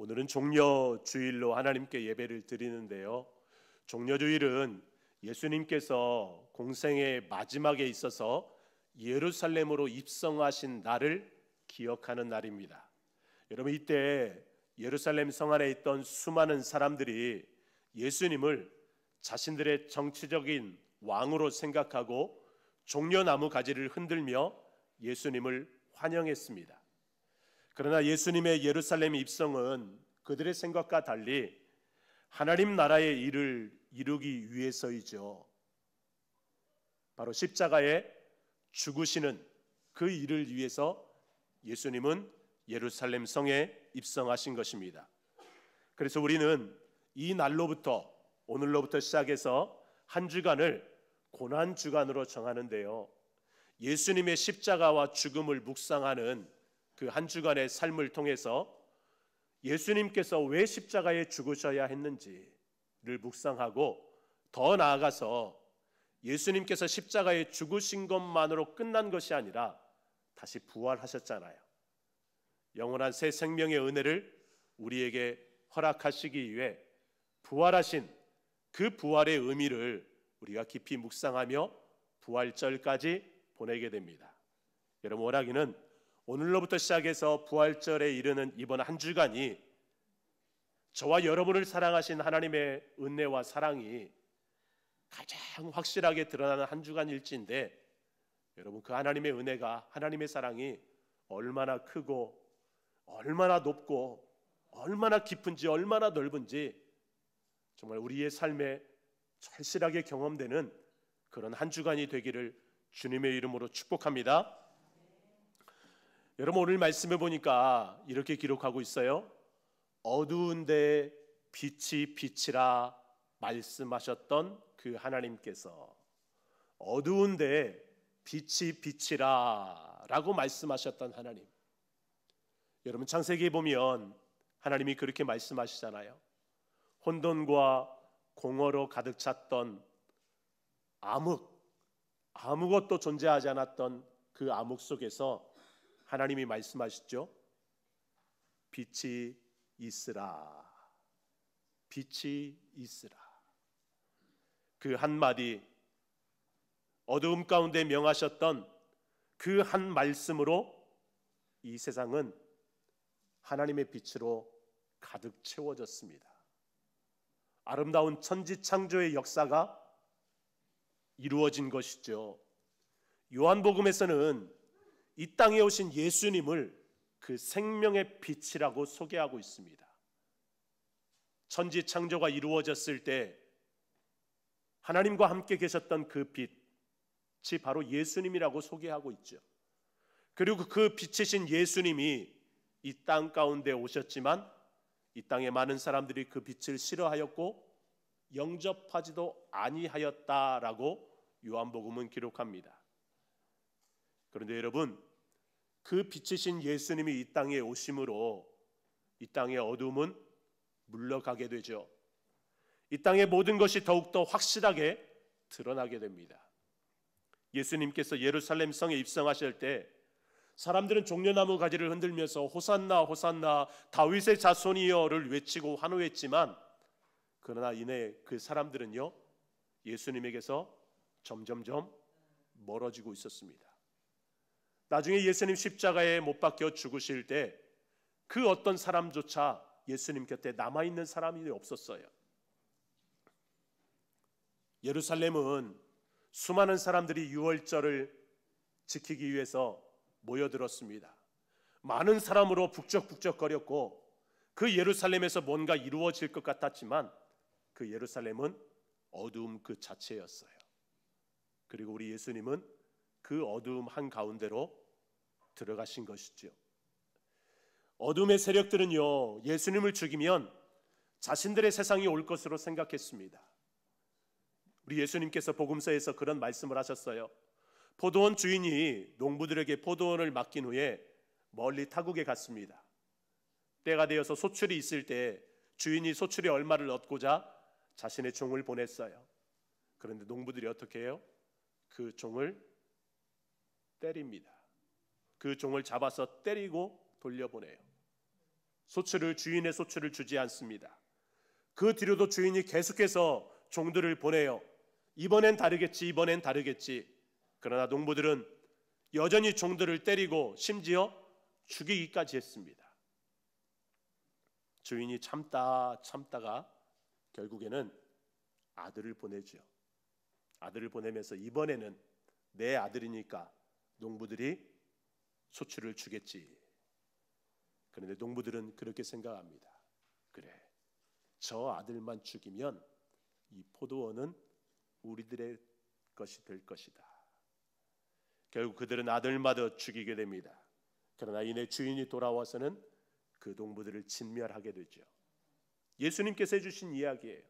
오늘은 종려주일로 하나님께 예배를 드리는데요. 종려주일은 예수님께서 공생의 마지막에 있어서 예루살렘으로 입성하신 날을 기억하는 날입니다. 여러분, 이때 예루살렘 성 안에 있던 수많은 사람들이 예수님을 자신들의 정치적인 왕으로 생각하고 종려나무 가지를 흔들며 예수님을 환영했습니다. 그러나 예수님의 예루살렘 입성은 그들의 생각과 달리 하나님 나라의 일을 이루기 위해서이죠. 바로 십자가에 죽으시는 그 일을 위해서 예수님은 예루살렘 성에 입성하신 것입니다. 그래서 우리는 이 날로부터, 오늘로부터 시작해서 한 주간을 고난주간으로 정하는데요, 예수님의 십자가와 죽음을 묵상하는 그 한 주간의 삶을 통해서 예수님께서 왜 십자가에 죽으셔야 했는지를 묵상하고, 더 나아가서 예수님께서 십자가에 죽으신 것만으로 끝난 것이 아니라 다시 부활하셨잖아요. 영원한 새 생명의 은혜를 우리에게 허락하시기 위해 부활하신 그 부활의 의미를 우리가 깊이 묵상하며 부활절까지 보내게 됩니다. 여러분, 원하기는 오늘로부터 시작해서 부활절에 이르는 이번 한 주간이 저와 여러분을 사랑하신 하나님의 은혜와 사랑이 가장 확실하게 드러나는 한 주간일지인데, 여러분, 그 하나님의 은혜가, 하나님의 사랑이 얼마나 크고 얼마나 높고 얼마나 깊은지, 얼마나 넓은지 정말 우리의 삶에 절실하게 경험되는 그런 한 주간이 되기를 주님의 이름으로 축복합니다. 여러분, 오늘 말씀해 보니까 이렇게 기록하고 있어요. 어두운데 빛이 비치라 말씀하셨던 그 하나님께서, 어두운데 빛이 비치라 라고 말씀하셨던 하나님. 여러분, 창세기에 보면 하나님이 그렇게 말씀하시잖아요. 혼돈과 공허로 가득 찼던 아무것도 존재하지 않았던 그 암흑 속에서 하나님이 말씀하시죠. 빛이 있으라. 빛이 있으라. 그 한마디, 어두움 가운데 명하셨던 그 한 말씀으로 이 세상은 하나님의 빛으로 가득 채워졌습니다. 아름다운 천지창조의 역사가 이루어진 것이죠. 요한복음에서는 이 땅에 오신 예수님을 그 생명의 빛이라고 소개하고 있습니다. 천지창조가 이루어졌을 때 하나님과 함께 계셨던 그 빛이 바로 예수님이라고 소개하고 있죠. 그리고 그 빛이신 예수님이 이 땅 가운데 오셨지만 이 땅의 많은 사람들이 그 빛을 싫어하였고 영접하지도 아니하였다라고 요한복음은 기록합니다. 그런데 여러분, 그 빛이신 예수님이 이 땅에 오심으로 이 땅의 어둠은 물러가게 되죠. 이 땅의 모든 것이 더욱더 확실하게 드러나게 됩니다. 예수님께서 예루살렘 성에 입성하실 때 사람들은 종려나무 가지를 흔들면서 호산나 호산나 다윗의 자손이여를 외치고 환호했지만, 그러나 이내 그 사람들은요, 예수님에게서 점점점 멀어지고 있었습니다. 나중에 예수님 십자가에 못 박혀 죽으실 때 그 어떤 사람조차 예수님 곁에 남아있는 사람이 없었어요. 예루살렘은 수많은 사람들이 유월절을 지키기 위해서 모여들었습니다. 많은 사람으로 북적북적거렸고 그 예루살렘에서 뭔가 이루어질 것 같았지만 그 예루살렘은 어두움 그 자체였어요. 그리고 우리 예수님은 그 어두움 한가운데로 들어가신 것이죠. 어둠의 세력들은요, 예수님을 죽이면 자신들의 세상이 올 것으로 생각했습니다. 우리 예수님께서 복음서에서 그런 말씀을 하셨어요. 포도원 주인이 농부들에게 포도원을 맡긴 후에 멀리 타국에 갔습니다. 때가 되어서 소출이 있을 때 주인이 소출의 얼마를 얻고자 자신의 종을 보냈어요. 그런데 농부들이 어떻게 해요? 그 종을 때립니다. 그 종을 잡아서 때리고 돌려보내요. 주인의 소출을 주지 않습니다. 그 뒤로도 주인이 계속해서 종들을 보내요. 이번엔 다르겠지. 그러나 농부들은 여전히 종들을 때리고 심지어 죽이기까지 했습니다. 주인이 참다가 결국에는 아들을 보내죠. 아들을 보내면서 이번에는 내 아들이니까 농부들이 소출을 주겠지. 그런데 농부들은 그렇게 생각합니다. 그래, 저 아들만 죽이면 이 포도원은 우리들의 것이 될 것이다. 결국 그들은 아들마저 죽이게 됩니다. 그러나 이내 주인이 돌아와서는 그 농부들을 진멸하게 되죠. 예수님께서 해주신 이야기예요.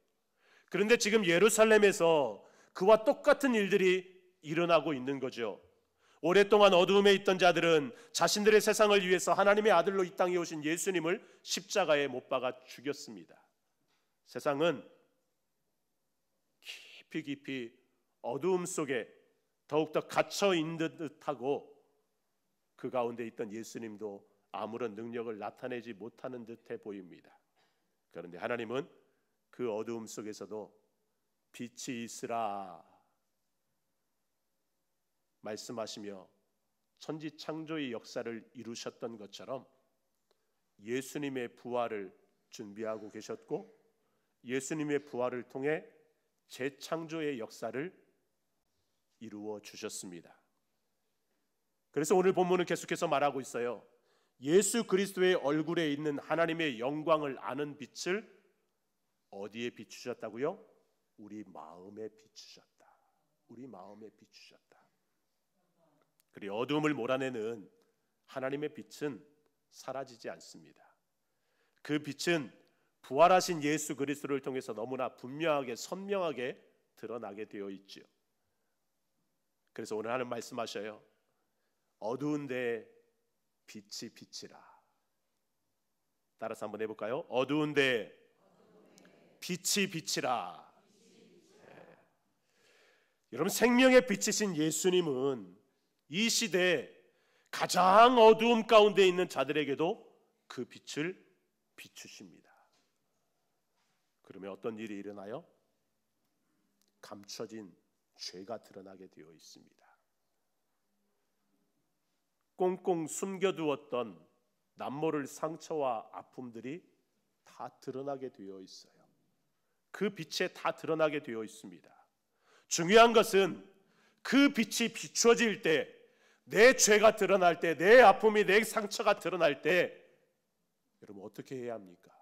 그런데 지금 예루살렘에서 그와 똑같은 일들이 일어나고 있는 거죠. 오랫동안 어두움에 있던 자들은 자신들의 세상을 위해서 하나님의 아들로 이 땅에 오신 예수님을 십자가에 못 박아 죽였습니다. 세상은 깊이 어두움 속에 더욱더 갇혀 있는 듯하고 그 가운데 있던 예수님도 아무런 능력을 나타내지 못하는 듯해 보입니다. 그런데 하나님은 그 어두움 속에서도 빛이 있으라 말씀하시며 천지 창조의 역사를 이루셨던 것처럼 예수님의 부활을 준비하고 계셨고 예수님의 부활을 통해 재창조의 역사를 이루어 주셨습니다. 그래서 오늘 본문은 계속해서 말하고 있어요. 예수 그리스도의 얼굴에 있는 하나님의 영광을 아는 빛을 어디에 비추셨다고요? 우리 마음에 비추셨다. 우리 마음에 비추셨다. 그리고 어둠을 몰아내는 하나님의 빛은 사라지지 않습니다. 그 빛은 부활하신 예수 그리스도를 통해서 너무나 분명하게 선명하게 드러나게 되어 있죠. 그래서 오늘 하나님 말씀하셔요. 어두운데 빛이 비치라. 따라서 한번 해볼까요? 어두운데 빛이 비치라. 네. 여러분, 생명의 빛이신 예수님은 이 시대에 가장 어두움 가운데 있는 자들에게도 그 빛을 비추십니다. 그러면 어떤 일이 일어나요? 감춰진 죄가 드러나게 되어 있습니다. 꽁꽁 숨겨두었던 남모를 상처와 아픔들이 다 드러나게 되어 있어요. 그 빛에 다 드러나게 되어 있습니다. 중요한 것은 그 빛이 비추어질 때, 내 죄가 드러날 때, 내 아픔이, 내 상처가 드러날 때 여러분 어떻게 해야 합니까?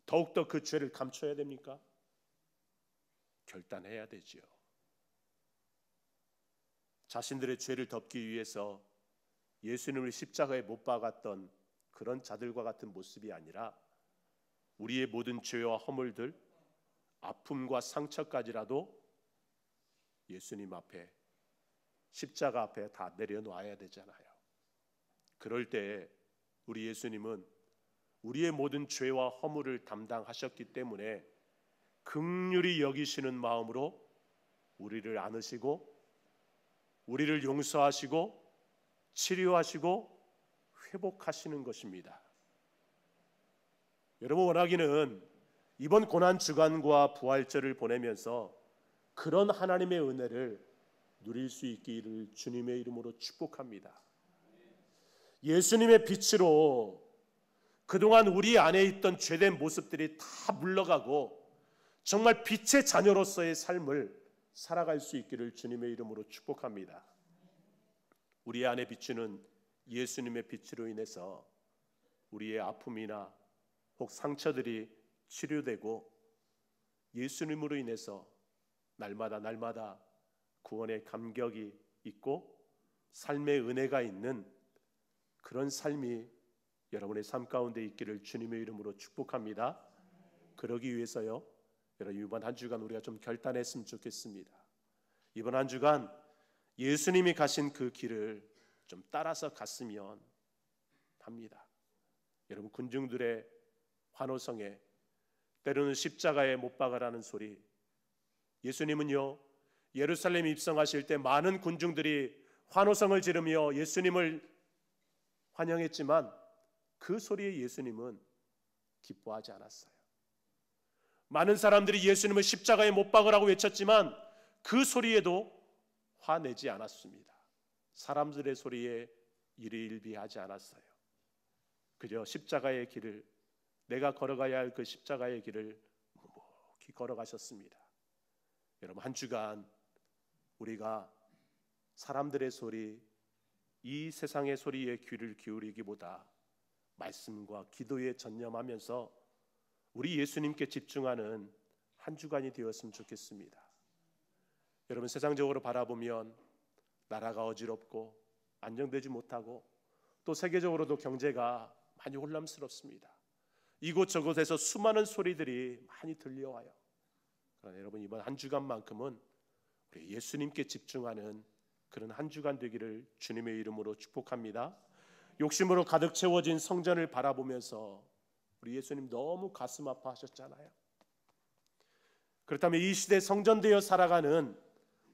더욱더 그 죄를 감춰야 됩니까? 결단해야 되지요. 자신들의 죄를 덮기 위해서 예수님을 십자가에 못 박았던 그런 자들과 같은 모습이 아니라 우리의 모든 죄와 허물들, 아픔과 상처까지라도 예수님 앞에, 십자가 앞에 다 내려놓아야 되잖아요. 그럴 때 우리 예수님은 우리의 모든 죄와 허물을 담당하셨기 때문에 긍휼히 여기시는 마음으로 우리를 안으시고 우리를 용서하시고 치료하시고 회복하시는 것입니다. 여러분, 원하기는 이번 고난주간과 부활절을 보내면서 그런 하나님의 은혜를 누릴 수 있기를 주님의 이름으로 축복합니다. 예수님의 빛으로 그동안 우리 안에 있던 죄된 모습들이 다 물러가고 정말 빛의 자녀로서의 삶을 살아갈 수 있기를 주님의 이름으로 축복합니다. 우리 안에 비추는 예수님의 빛으로 인해서 우리의 아픔이나 혹 상처들이 치료되고 예수님으로 인해서 날마다 구원의 감격이 있고 삶의 은혜가 있는 그런 삶이 여러분의 삶 가운데 있기를 주님의 이름으로 축복합니다. 그러기 위해서요, 여러분 이번 한 주간 우리가 좀 결단했으면 좋겠습니다. 이번 한 주간 예수님이 가신 그 길을 좀 따라서 갔으면 합니다. 여러분, 군중들의 환호성에 때로는 십자가에 못 박으라는 소리, 예수님은요 예루살렘 입성하실 때 많은 군중들이 환호성을 지르며 예수님을 환영했지만 그 소리에 예수님은 기뻐하지 않았어요. 많은 사람들이 예수님을 십자가에 못 박으라고 외쳤지만 그 소리에도 화내지 않았습니다. 사람들의 소리에 일희일비하지 않았어요. 그저 십자가의 길을, 내가 걸어가야 할 그 십자가의 길을 묵묵히 걸어가셨습니다. 여러분, 한 주간 우리가 사람들의 소리, 이 세상의 소리에 귀를 기울이기보다 말씀과 기도에 전념하면서 우리 예수님께 집중하는 한 주간이 되었으면 좋겠습니다. 여러분, 세상적으로 바라보면 나라가 어지럽고 안정되지 못하고 또 세계적으로도 경제가 많이 혼란스럽습니다. 이곳저곳에서 수많은 소리들이 많이 들려와요. 그러나 여러분, 이번 한 주간만큼은 우리 예수님께 집중하는 그런 한 주간 되기를 주님의 이름으로 축복합니다. 욕심으로 가득 채워진 성전을 바라보면서 우리 예수님 너무 가슴 아파하셨잖아요. 그렇다면 이 시대 성전되어 살아가는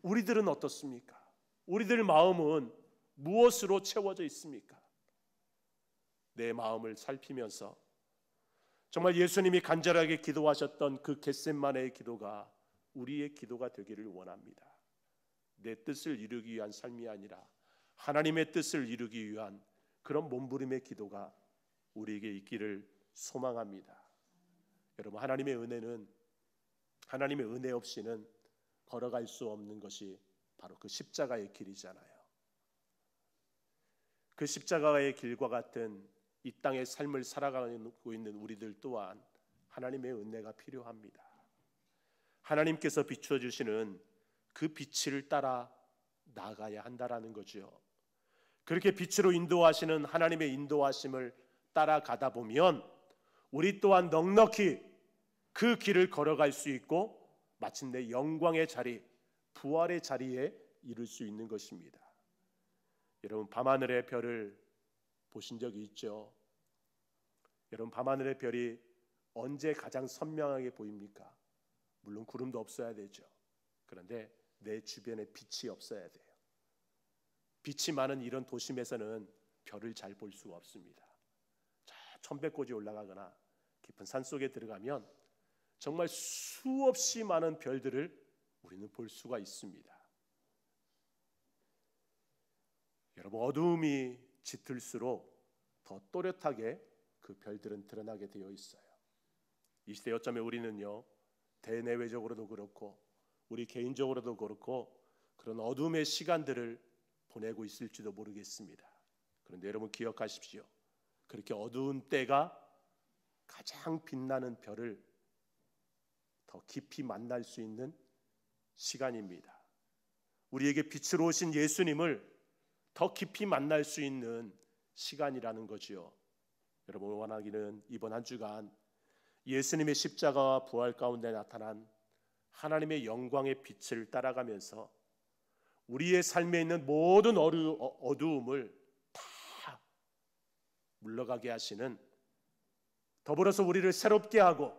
우리들은 어떻습니까? 우리들 마음은 무엇으로 채워져 있습니까? 내 마음을 살피면서 정말 예수님이 간절하게 기도하셨던 그 겟세마네의 기도가 우리의 기도가 되기를 원합니다. 내 뜻을 이루기 위한 삶이 아니라 하나님의 뜻을 이루기 위한 그런 몸부림의 기도가 우리에게 있기를 소망합니다. 여러분, 하나님의 은혜는, 하나님의 은혜 없이는 걸어갈 수 없는 것이 바로 그 십자가의 길이잖아요. 그 십자가의 길과 같은 이 땅의 삶을 살아가고 있는 우리들 또한 하나님의 은혜가 필요합니다. 하나님께서 비추어 주시는 그 빛을 따라 나가야 한다라는 거죠. 그렇게 빛으로 인도하시는 하나님의 인도하심을 따라가다 보면 우리 또한 넉넉히 그 길을 걸어갈 수 있고 마침내 영광의 자리, 부활의 자리에 이룰 수 있는 것입니다. 여러분, 밤하늘의 별을 보신 적이 있죠? 여러분, 밤하늘의 별이 언제 가장 선명하게 보입니까? 물론 구름도 없어야 되죠. 그런데 내 주변에 빛이 없어야 돼요. 빛이 많은 이런 도심에서는 별을 잘 볼 수가 없습니다. 저 천백고지 올라가거나 깊은 산속에 들어가면 정말 수없이 많은 별들을 우리는 볼 수가 있습니다. 여러분, 어두움이 짙을수록 더 또렷하게 그 별들은 드러나게 되어 있어요. 이 시대 어쩌면 우리는요, 대내외적으로도 그렇고 우리 개인적으로도 그렇고 그런 어둠의 시간들을 보내고 있을지도 모르겠습니다. 그런데 여러분, 기억하십시오. 그렇게 어두운 때가 가장 빛나는 별을 더 깊이 만날 수 있는 시간입니다. 우리에게 빛으로 오신 예수님을 더 깊이 만날 수 있는 시간이라는 거지요. 여러분, 원하기는 이번 한 주간 예수님의 십자가와 부활 가운데 나타난 하나님의 영광의 빛을 따라가면서 우리의 삶에 있는 모든 어두움을 다 물러가게 하시는, 더불어서 우리를 새롭게 하고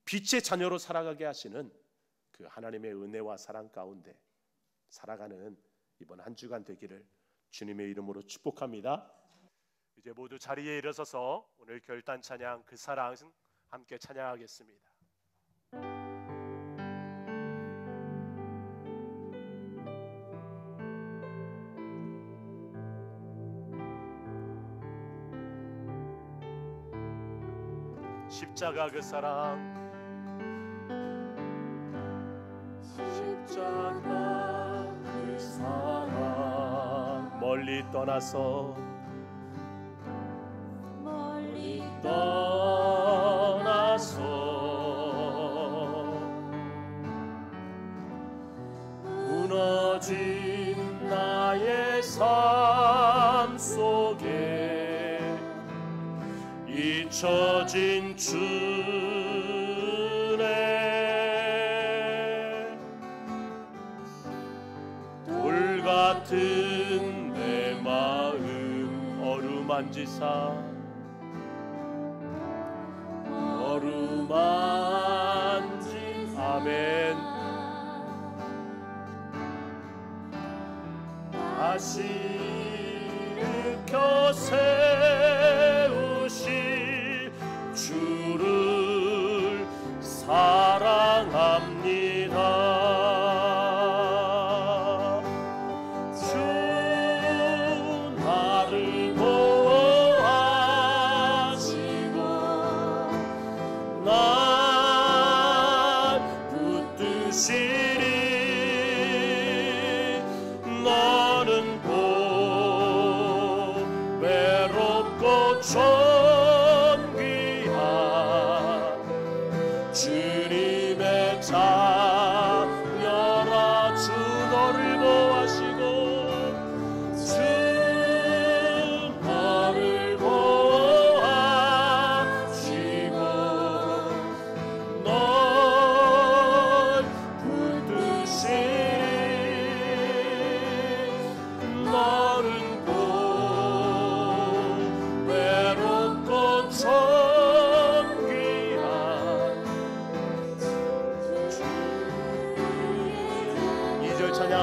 빛의 자녀로 살아가게 하시는 그 하나님의 은혜와 사랑 가운데 살아가는 이번 한 주간 되기를 주님의 이름으로 축복합니다. 이제 모두 자리에 일어서서 오늘 결단 찬양 그 사랑 함께 찬양하겠습니다. 십자가 그 사랑, 십자가 그 사랑, 멀리 떠나서 무너진 나의 삶 속에 잊혀진 주네, 돌 같은 내 마음 어루만지사 어루만진 아멘 다시 일으켜 세우시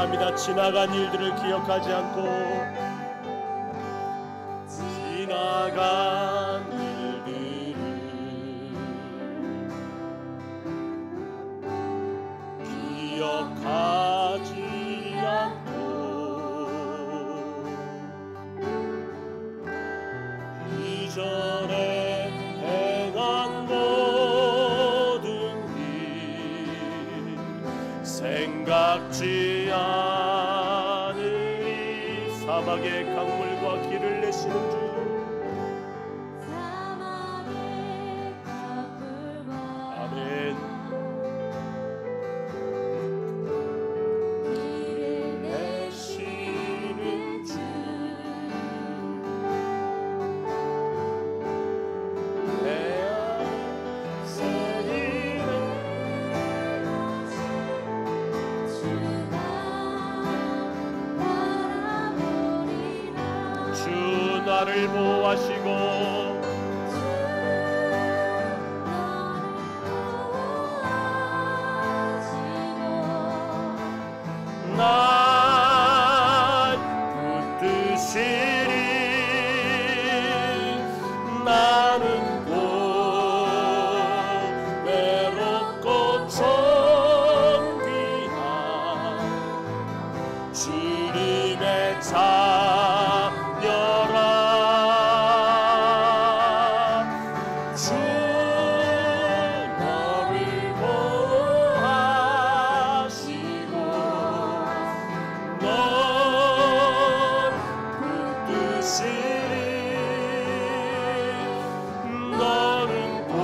감사합니다. 지나간 일들을 기억하지 않고 지나간 일들을 기억하지 않고 이전에 행한 모든 일 생각지 않으리. 사막의 강물과 길을 내시는 주, 아멘. 길을 내시는 주, 내 새 일을 주 나를 보호하시고 날 붙드시리. 나는 곧 외롭고 존귀한 주님의 자녀라. 주 너를 보호하시고 널 붙드시리. 너는 곧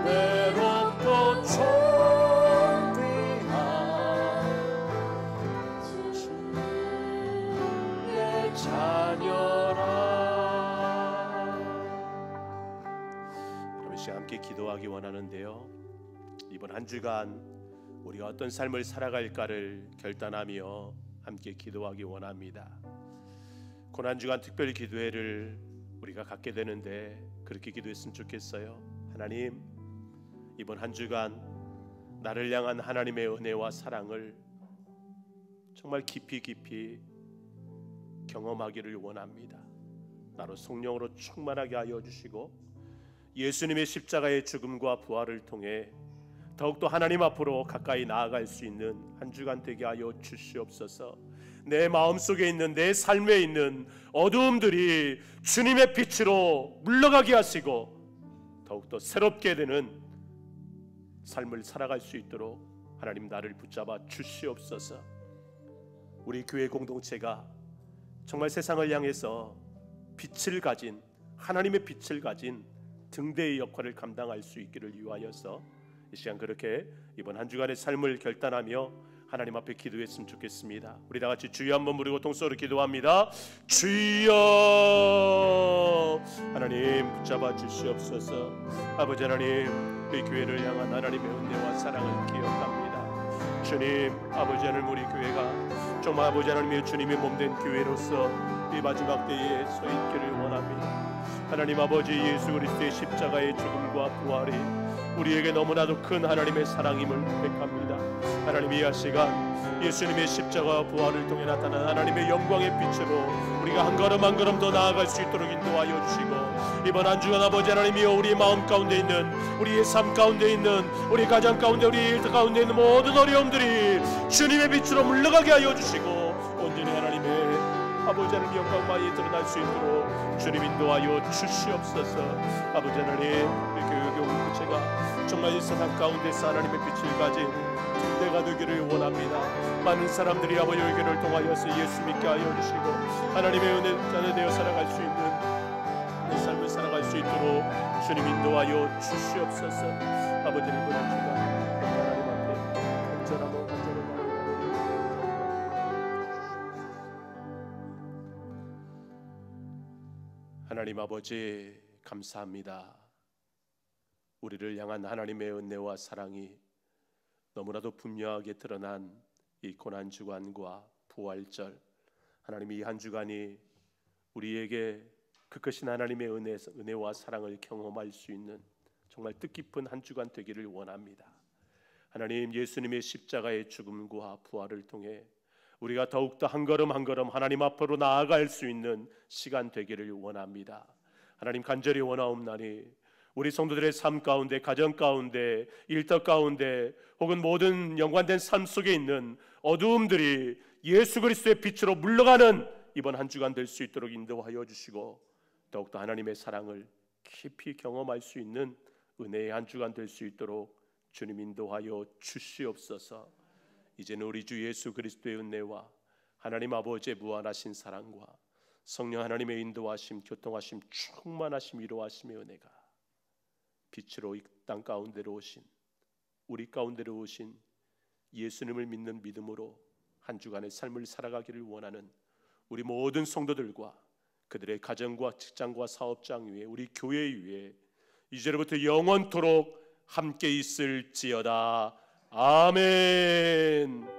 외롭고 존귀한 주의 자녀라. 여러분, 시간 함께 기도하기 원하는데요, 이번 한 주간 우리가 어떤 삶을 살아갈까를 결단하며 함께 기도하기 원합니다. 고난주간 특별 기도회를 우리가 갖게 되는데 그렇게 기도했으면 좋겠어요. 하나님, 이번 한 주간 나를 향한 하나님의 은혜와 사랑을 정말 깊이 경험하기를 원합니다. 나로 성령으로 충만하게 하여 주시고 예수님의 십자가의 죽음과 부활을 통해 더욱더 하나님 앞으로 가까이 나아갈 수 있는 한 주간 되게 하여 주시옵소서. 내 마음속에 있는, 내 삶에 있는 어두움들이 주님의 빛으로 물러가게 하시고 더욱더 새롭게 되는 삶을 살아갈 수 있도록 하나님 나를 붙잡아 주시옵소서. 우리 교회 공동체가 정말 세상을 향해서 빛을 가진, 하나님의 빛을 가진 등대의 역할을 감당할 수 있기를 위하여서 이 시간 그렇게 이번 한 주간의 삶을 결단하며 하나님 앞에 기도했으면 좋겠습니다. 우리 다 같이 주여 한번 부르고 통성으로 기도합니다. 주여, 하나님 붙잡아 주시옵소서. 아버지 하나님, 우리 교회를 향한 하나님의 은혜와 사랑을 기억합니다. 주님, 아버지 하나님, 우리 교회가 정말 아버지 하나님의 주님의 몸된 교회로서 이 마지막 때에 서 있기를 원합니다. 하나님 아버지, 예수 그리스도의 십자가의 죽음과 부활이 우리에게 너무나도 큰 하나님의 사랑임을 고백합니다. 하나님, 이 시간 예수님의 십자가와 부활을 통해 나타난 하나님의 영광의 빛으로 우리가 한 걸음 한 걸음 더 나아갈 수 있도록 인도하여 주시고, 이번 한 주간 아버지 하나님이여, 우리 마음 가운데 있는, 우리의 삶 가운데 있는, 우리 가정 가운데, 우리 일 가운데 있는 모든 어려움들이 주님의 빛으로 물러가게 하여 주시고, 온전히 하나님의 아버지 하나님 영광 많이 드러날 수 있도록 주님 인도하여 주시옵소서. 아버지 하나님, 우리 교회 공동체가 정말 이 세상 가운데서 하나님의 빛을 가진 등대가 되기를 원합니다. 많은 사람들이 아버지 의견을 통하여서 예수 믿게 하여 주시고 하나님의 은혜 자녀 되어 살아갈 수 있는 내 삶을 살아갈 수 있도록 주님 인도하여 주시옵소서. 아버지님, 이번 한 주간 하나님 앞에 간절하고 하나님 아버지, 감사합니다. 우리를 향한 하나님의 은혜와 사랑이 너무나도 분명하게 드러난 이 고난주간과 부활절, 하나님 이 한 주간이 우리에게 그 크신 하나님의 은혜와 사랑을 경험할 수 있는 정말 뜻깊은 한 주간 되기를 원합니다. 하나님, 예수님의 십자가의 죽음과 부활을 통해 우리가 더욱더 한 걸음 한 걸음 하나님 앞으로 나아갈 수 있는 시간 되기를 원합니다. 하나님, 간절히 원하옵나니 우리 성도들의 삶 가운데, 가정 가운데, 일터 가운데 혹은 모든 연관된 삶 속에 있는 어두움들이 예수 그리스도의 빛으로 물러가는 이번 한 주간 될 수 있도록 인도하여 주시고, 더욱더 하나님의 사랑을 깊이 경험할 수 있는 은혜의 한 주간 될 수 있도록 주님 인도하여 주시옵소서. 이제는 우리 주 예수 그리스도의 은혜와 하나님 아버지의 무한하신 사랑과 성령 하나님의 인도하심, 교통하심, 충만하심, 위로하심의 은혜가 빛으로 이 땅 가운데로 오신, 우리 가운데로 오신 예수님을 믿는 믿음으로 한 주간의 삶을 살아가기를 원하는 우리 모든 성도들과 그들의 가정과 직장과 사업장 위에, 우리 교회 위에 이제로부터 영원토록 함께 있을지어다. 아멘.